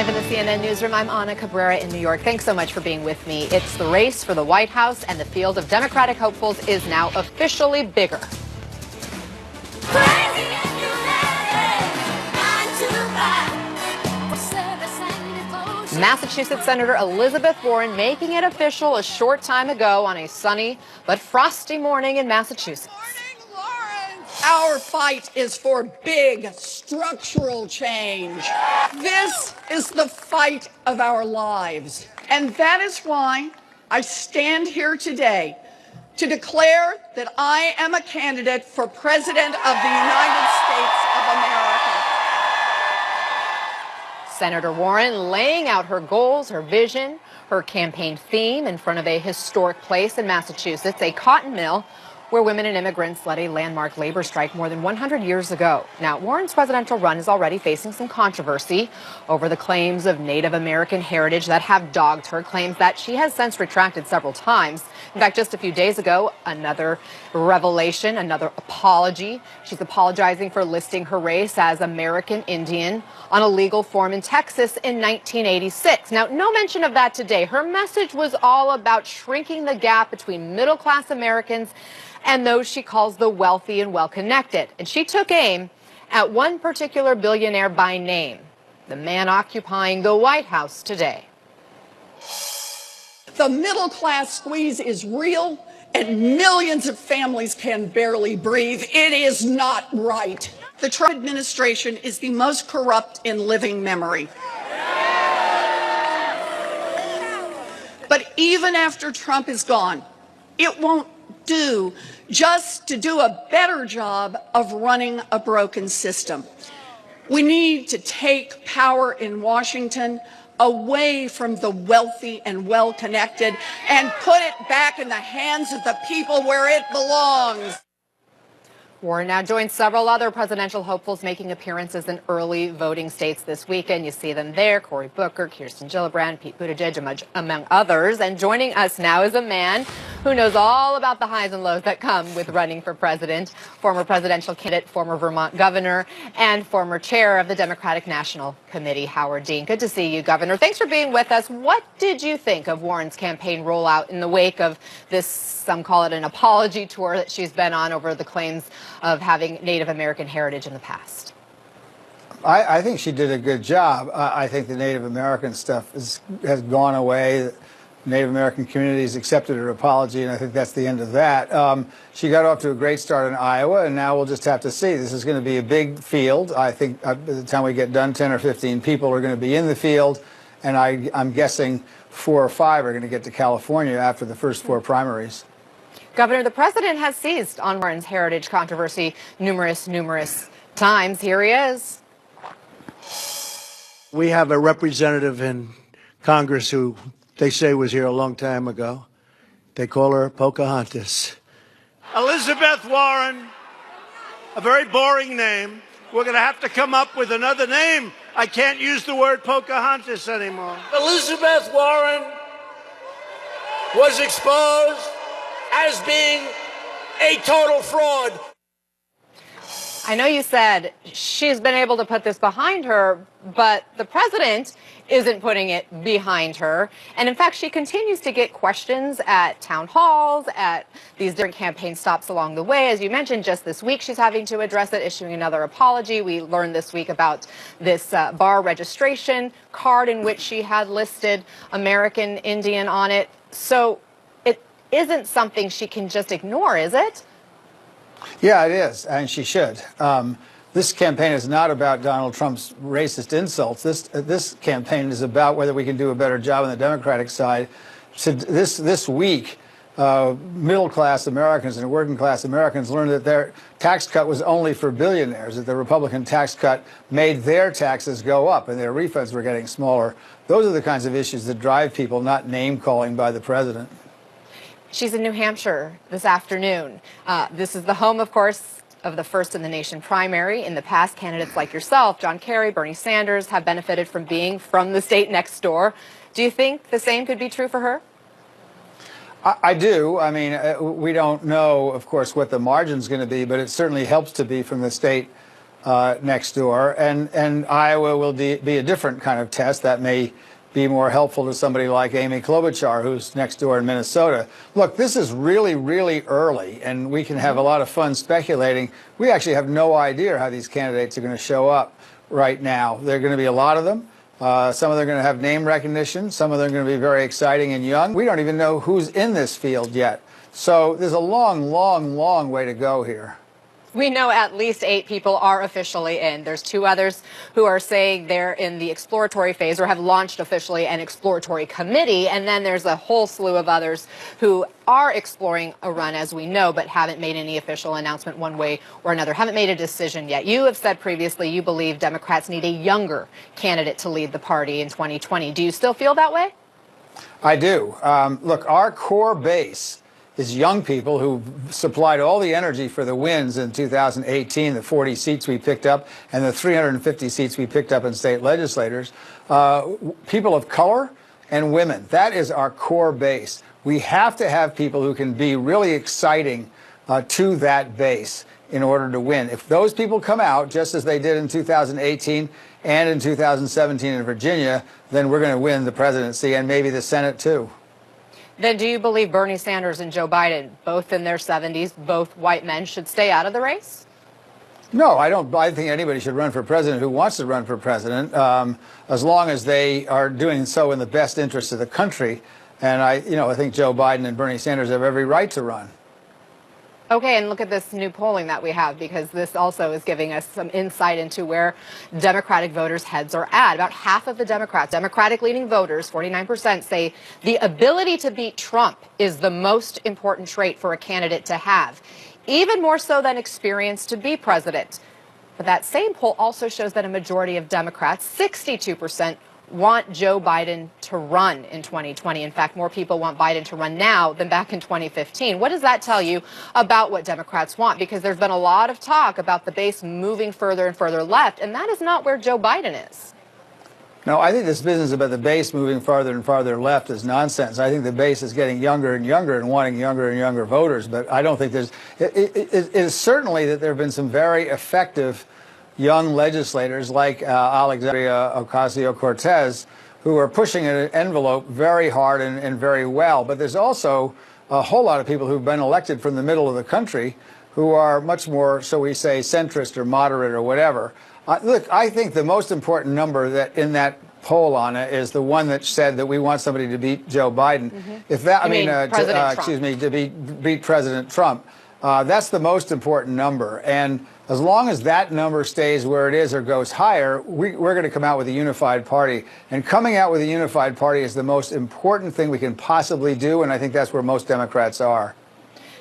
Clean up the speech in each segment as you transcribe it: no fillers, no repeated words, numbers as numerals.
Live in the CNN newsroom, I'm Ana Cabrera in New York. Thanks so much for being with me. It's the race for the White House, and the field of Democratic hopefuls is now officially bigger. Massachusetts Senator Elizabeth Warren making it official a short time ago on a sunny but frosty morning in Massachusetts. Our fight is for big structural change. This is the fight of our lives. And that is why I stand here today to declare that I am a candidate for President of the United States of America. Senator Warren laying out her goals, her vision, her campaign theme in front of a historic place in Massachusetts, a cotton mill where women and immigrants led a landmark labor strike more than 100 years ago. Now, Warren's presidential run is already facing some controversy over the claims of Native American heritage that have dogged her, claims that she has since retracted several times. In fact, just a few days ago, another revelation, another apology. She's apologizing for listing her race as American Indian on a legal form in Texas in 1986. Now, no mention of that today. Her message was all about shrinking the gap between middle-class Americans and those she calls the wealthy and well-connected. And she took aim at one particular billionaire by name, the man occupying the White House today. The middle-class squeeze is real, and millions of families can barely breathe. It is not right. The Trump administration is the most corrupt in living memory. But even after Trump is gone, it won't do just to do a better job of running a broken system. We need to take power in Washington away from the wealthy and well-connected and put it back in the hands of the people where it belongs. Warren now joins several other presidential hopefuls making appearances in early voting states this weekend. You see them there: Cory Booker, Kirsten Gillibrand, Pete Buttigieg, among others. And joining us now is a man who knows all about the highs and lows that come with running for president, former presidential candidate, former Vermont governor, and former chair of the Democratic National Committee, Howard Dean. Good to see you, Governor. Thanks for being with us. What did you think of Warren's campaign rollout in the wake of this, some call it an apology tour that she's been on over the claims of having Native American heritage in the past? I think she did a good job. I think the Native American stuff has gone away. Native American communities accepted her apology, and I think that's the end of that. She got off to a great start in Iowa, and now we'll just have to see. This is going to be a big field. I think by the time we get done, 10 or 15 people are going to be in the field, and I'm guessing 4 or 5 are going to get to California after the first 4 primaries. Governor, the president has seized on Warren's heritage controversy numerous times. Here he is. We have a representative in Congress who they say was here a long time ago. They call her Pocahontas. Elizabeth Warren, a very boring name. We're going to have to come up with another name. I can't use the word Pocahontas anymore. Elizabeth Warren was exposed as being a total fraud. I know you said she's been able to put this behind her, but the president isn't putting it behind her. And in fact, she continues to get questions at town halls, at these different campaign stops along the way. As you mentioned, just this week, she's having to address it, issuing another apology. We learned this week about this bar registration card in which she had listed American Indian on it. So it isn't something she can just ignore, is it? Yeah, it is, and she should. This campaign is not about Donald Trump's racist insults. This campaign is about whether we can do a better job on the Democratic side. So this week, middle-class Americans and working-class Americans learned that their tax cut was only for billionaires, that the Republican tax cut made their taxes go up and their refunds were getting smaller. Those are the kinds of issues that drive people, not name-calling by the president. She's in New Hampshire this afternoon. This is the home, of course, of the first in the nation primary. In the past, candidates like yourself, John Kerry, Bernie Sanders, have benefited from being from the state next door. Do you think the same could be true for her? I do. I mean, we don't know, of course, what the margin's going to be, but it certainly helps to be from the state next door, and Iowa will be a different kind of test that may be more helpful to somebody like Amy Klobuchar, who's next door in Minnesota. Look, this is really, really early, and we can have a lot of fun speculating. We actually have no idea how these candidates are going to show up right now. There are going to be a lot of them. Some of them are going to have name recognition. Some of them are going to be very exciting and young. We don't even know who's in this field yet. So there's a long, long, long way to go here. We know at least 8 people are officially in. There's 2 others who are saying they're in the exploratory phase or have launched officially an exploratory committee. And then there's a whole slew of others who are exploring a run, as we know, but haven't made any official announcement one way or another, haven't made a decision yet. You have said previously you believe Democrats need a younger candidate to lead the party in 2020. Do you still feel that way? I do. Look, our core base is young people who supplied all the energy for the wins in 2018, the 40 seats we picked up and the 350 seats we picked up in state legislators, people of color and women. That is our core base. We have to have people who can be really exciting to that base in order to win. If those people come out, just as they did in 2018 and in 2017 in Virginia, then we're going to win the presidency and maybe the Senate too. Then do you believe Bernie Sanders and Joe Biden, both in their 70s, both white men, should stay out of the race? No, I don't. I think anybody should run for president who wants to run for president, as long as they are doing so in the best interest of the country. And I think Joe Biden and Bernie Sanders have every right to run. Okay, and look at this new polling that we have, because this also is giving us some insight into where Democratic voters' heads are at. About half of the Democratic-leaning voters, 49%, say the ability to beat Trump is the most important trait for a candidate to have, even more so than experience to be president. But that same poll also shows that a majority of Democrats, 62%, want Joe Biden to run in 2020. In fact, more people want Biden to run now than back in 2015. What does that tell you about what Democrats want? Because there's been a lot of talk about the base moving further and further left, and that is not where Joe Biden is. No, I think this business about the base moving farther and farther left is nonsense. I think the base is getting younger and younger and wanting younger and younger voters, but I don't think there's... It is certainly that there have been some very effective young legislators like Alexandria Ocasio-Cortez, who are pushing an envelope very hard and very well. But there's also a whole lot of people who've been elected from the middle of the country who are much more, so we say, centrist or moderate or whatever. Look, I think the most important number that in that poll, Anna, is the one that said that we want somebody to beat Joe Biden. Mm-hmm. If that, to beat President Trump. That's the most important number. And as long as that number stays where it is or goes higher, we're going to come out with a unified party. And coming out with a unified party is the most important thing we can possibly do, and I think that's where most Democrats are.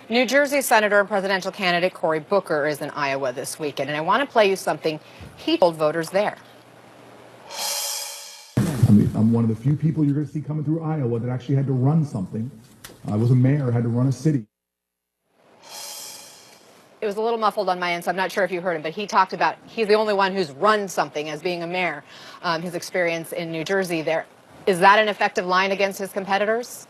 New Jersey Senator and presidential candidate Cory Booker is in Iowa this weekend, and I want to play you something he told voters there. I'm one of the few people you're going to see coming through Iowa that actually had to run something. I was a mayor, had to run a city. It was a little muffled on my end, so I'm not sure if you heard him, but he talked about he's the only one who's run something as being a mayor, his experience in New Jersey there. Is that an effective line against his competitors?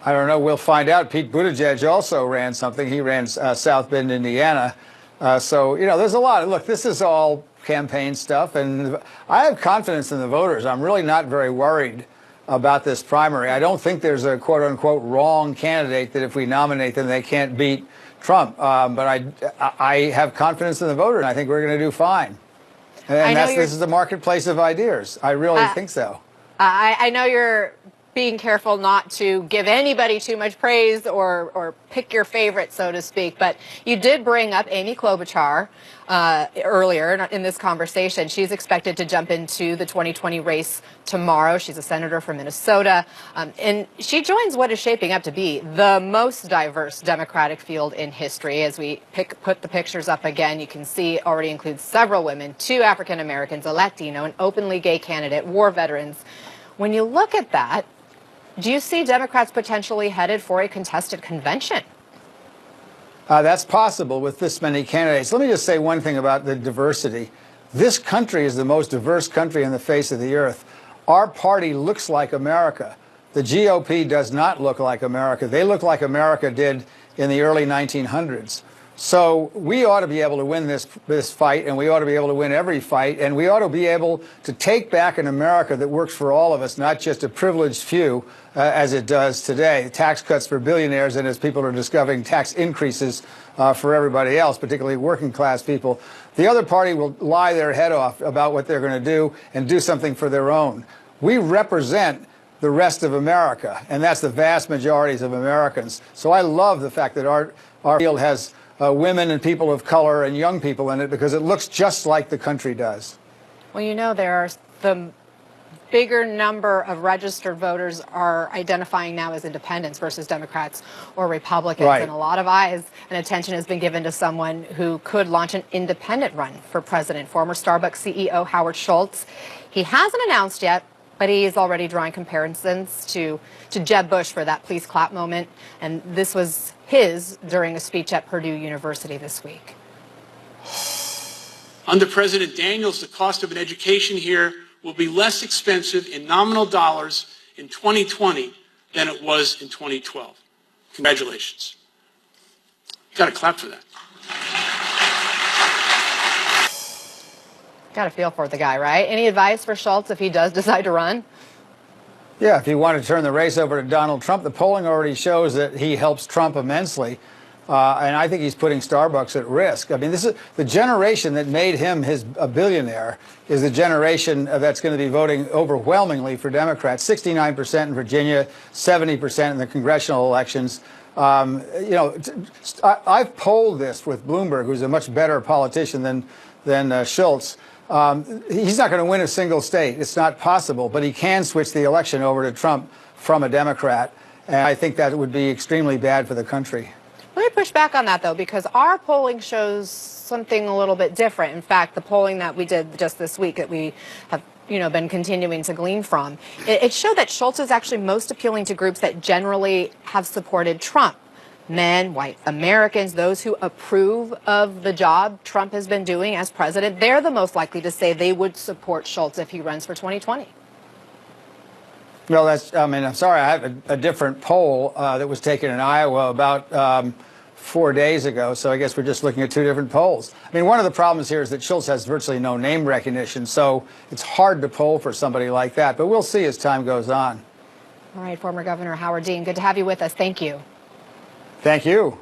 I don't know. We'll find out. Pete Buttigieg also ran something. He ran South Bend, Indiana. So, there's a lot. Look, this is all campaign stuff, and I have confidence in the voters. I'm really not very worried about this primary. I don't think there's a quote-unquote wrong candidate that if we nominate them, they can't beat Trump. But I have confidence in the voters, and I think we're going to do fine. And this is the marketplace of ideas. I really think so. I know you're being careful not to give anybody too much praise or pick your favorite, so to speak. But you did bring up Amy Klobuchar earlier in this conversation. She's expected to jump into the 2020 race tomorrow. She's a senator from Minnesota. And she joins what is shaping up to be the most diverse Democratic field in history. As we put the pictures up again, you can see it already includes several women, 2 African Americans, a Latino, an openly gay candidate, war veterans. When you look at that, do you see Democrats potentially headed for a contested convention? That's possible with this many candidates. Let me just say one thing about the diversity. This country is the most diverse country on the face of the earth. Our party looks like America. The GOP does not look like America. They look like America did in the early 1900s. So we ought to be able to win this fight, and we ought to be able to win every fight, and we ought to be able to take back an America that works for all of us, not just a privileged few, as it does today. Tax cuts for billionaires, and as people are discovering, tax increases for everybody else, particularly working class people. The other party will lie their head off about what they're going to do and do something for their own. We represent the rest of America, and that's the vast majorities of Americans. So I love the fact that our field has women and people of color and young people in it, because it looks just like the country does. Well, you know, there are the bigger number of registered voters are identifying now as independents versus Democrats or Republicans. Right. And a lot of eyes and attention has been given to someone who could launch an independent run for president, former Starbucks CEO Howard Schultz. He hasn't announced yet, but he is already drawing comparisons to Jeb Bush for that please clap moment. And this was his during a speech at Purdue University this week. Under President Daniels, the cost of an education here will be less expensive in nominal dollars in 2020 than it was in 2012. Congratulations. Got to clap for that. Got a feel for the guy, right? Any advice for Schultz if he does decide to run? Yeah, if you want to turn the race over to Donald Trump, the polling already shows that he helps Trump immensely. And I think he's putting Starbucks at risk. I mean, this is the generation that made him a billionaire is the generation that's going to be voting overwhelmingly for Democrats. 69% in Virginia, 70% in the congressional elections. You know, I've polled this with Bloomberg, who's a much better politician than Schultz. He's not going to win a single state. It's not possible. But he can switch the election over to Trump from a Democrat. And I think that would be extremely bad for the country. Let me push back on that, though, because our polling shows something a little bit different. In fact, the polling that we did just this week that we have been continuing to glean from, it showed that Schultz is actually most appealing to groups that generally have supported Trump. Men, white Americans, those who approve of the job Trump has been doing as president, they're the most likely to say they would support Schultz if he runs for 2020. Well, I'm sorry, I have a different poll that was taken in Iowa about 4 days ago, so I guess we're just looking at two different polls. I mean, one of the problems here is that Schultz has virtually no name recognition, so it's hard to poll for somebody like that, but we'll see as time goes on. All right, former Governor Howard Dean, good to have you with us. Thank you. Thank you.